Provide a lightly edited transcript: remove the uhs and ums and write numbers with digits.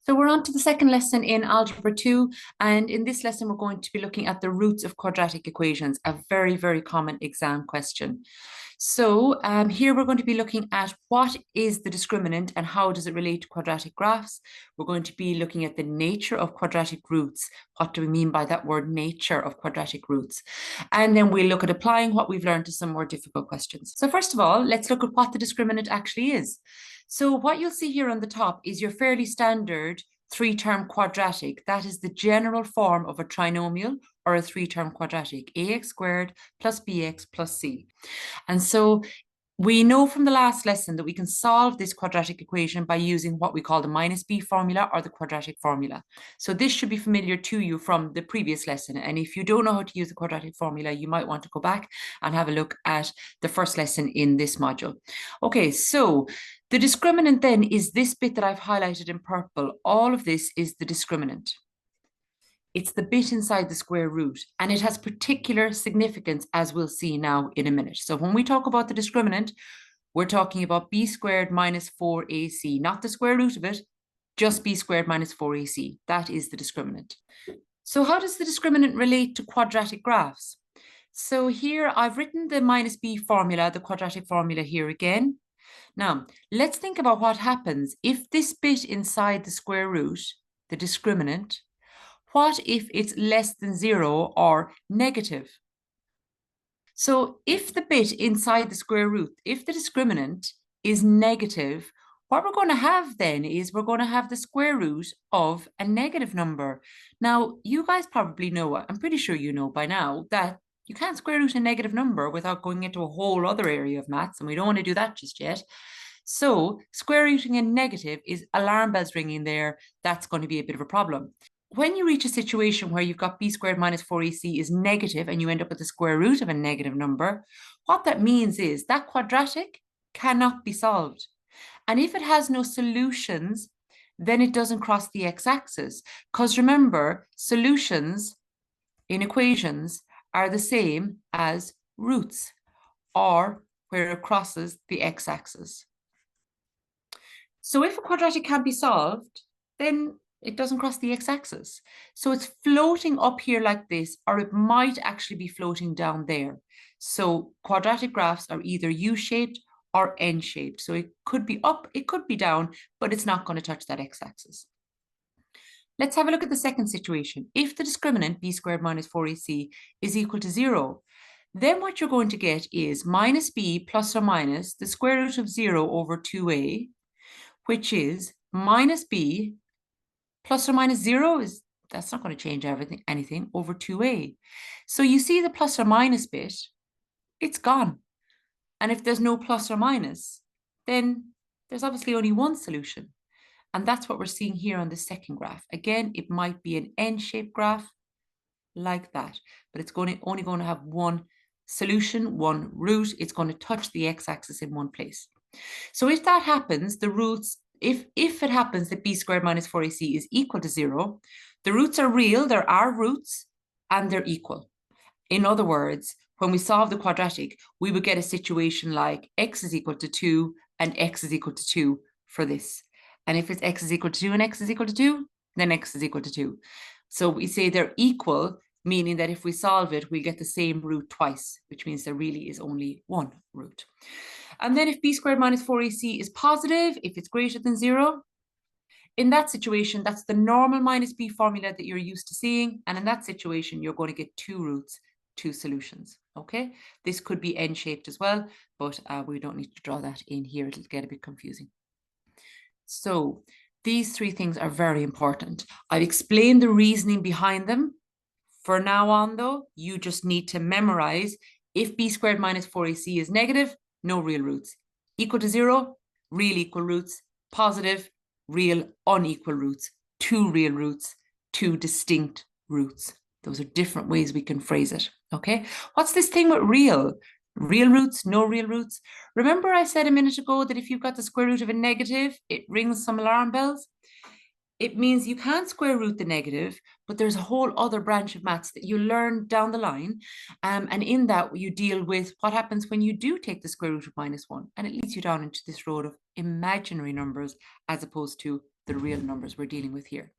So we're on to the second lesson in Algebra 2, and in this lesson we're going to be looking at the roots of quadratic equations, a very, very common exam question. So here we're going to be looking at what is the discriminant and how does it relate to quadratic graphs. We're going to be looking at the nature of quadratic roots. What do we mean by that word, nature of quadratic roots? And then we'll look at applying what we've learned to some more difficult questions. So first of all, let's look at what the discriminant actually is. So what you'll see here on the top is your fairly standard three-term quadratic. That is the general form of a trinomial or a three-term quadratic, ax squared plus bx plus c. And so we know from the last lesson that we can solve this quadratic equation by using what we call the minus b formula or the quadratic formula. So this should be familiar to you from the previous lesson. And if you don't know how to use the quadratic formula, you might want to go back and have a look at the first lesson in this module. Okay, so the discriminant then is this bit that I've highlighted in purple. All of this is the discriminant. It's the bit inside the square root, and it has particular significance, as we'll see now in a minute. So when we talk about the discriminant, we're talking about b squared minus 4ac, not the square root of it, just b squared minus 4ac. That is the discriminant. So how does the discriminant relate to quadratic graphs? So here I've written the minus b formula, the quadratic formula here again. Now, let's think about what happens if this bit inside the square root, the discriminant, what if it's less than 0 or negative? So if the bit inside the square root, if the discriminant is negative, what we're going to have then is we're going to have the square root of a negative number. Now, you guys probably know, I'm pretty sure you know by now, that you can't square root a negative number without going into a whole other area of maths, and we don't want to do that just yet. So square rooting a negative is alarm bells ringing there. That's going to be a bit of a problem. When you reach a situation where you've got b squared minus 4ac is negative and you end up with the square root of a negative number, what that means is that quadratic cannot be solved. And if it has no solutions, then it doesn't cross the x-axis. Because remember, solutions in equations are the same as roots, or where it crosses the x-axis. So if a quadratic can't be solved, then it doesn't cross the x-axis. So it's floating up here like this, or it might actually be floating down there. So quadratic graphs are either U-shaped or N-shaped. So it could be up, it could be down, but it's not going to touch that x-axis. Let's have a look at the second situation. If the discriminant b squared minus 4ac is equal to 0, then what you're going to get is minus b plus or minus the square root of 0 over 2a, which is minus b plus or minus 0 is, that's not going to change anything, over 2a. So you see the plus or minus bit, it's gone. And if there's no plus or minus, then there's obviously only one solution. And that's what we're seeing here on the second graph. Again, it might be an N-shaped graph like that, but it's only going to have one solution, one root. It's going to touch the x-axis in one place. So if that happens, the roots, if it happens that b squared minus 4ac is equal to 0, the roots are real, there are roots, and they're equal. In other words, when we solve the quadratic, we would get a situation like x is equal to 2 and x is equal to 2 for this. And if it's x is equal to 2 and x is equal to 2, then x is equal to 2. So we say they're equal, meaning that if we solve it, we get the same root twice, which means there really is only one root. And then if b squared minus 4ac is positive, if it's greater than 0, in that situation, that's the normal minus b formula that you're used to seeing. And in that situation, you're going to get two roots, two solutions. Okay, this could be N-shaped as well, but we don't need to draw that in here. It'll get a bit confusing. So these three things are very important. I've explained the reasoning behind them. For now on, though, you just need to memorize if b squared minus 4ac is negative, no real roots. Equal to 0, real equal roots. Positive, real unequal roots. Two real roots, two distinct roots. Those are different ways we can phrase it, okay? What's this thing with real? Real roots, no real roots. Remember I said a minute ago that if you've got the square root of a negative, it rings some alarm bells? It means you can't square root the negative, but there's a whole other branch of maths that you learn down the line. And in that, you deal with what happens when you do take the square root of -1. And it leads you down into this road of imaginary numbers as opposed to the real numbers we're dealing with here.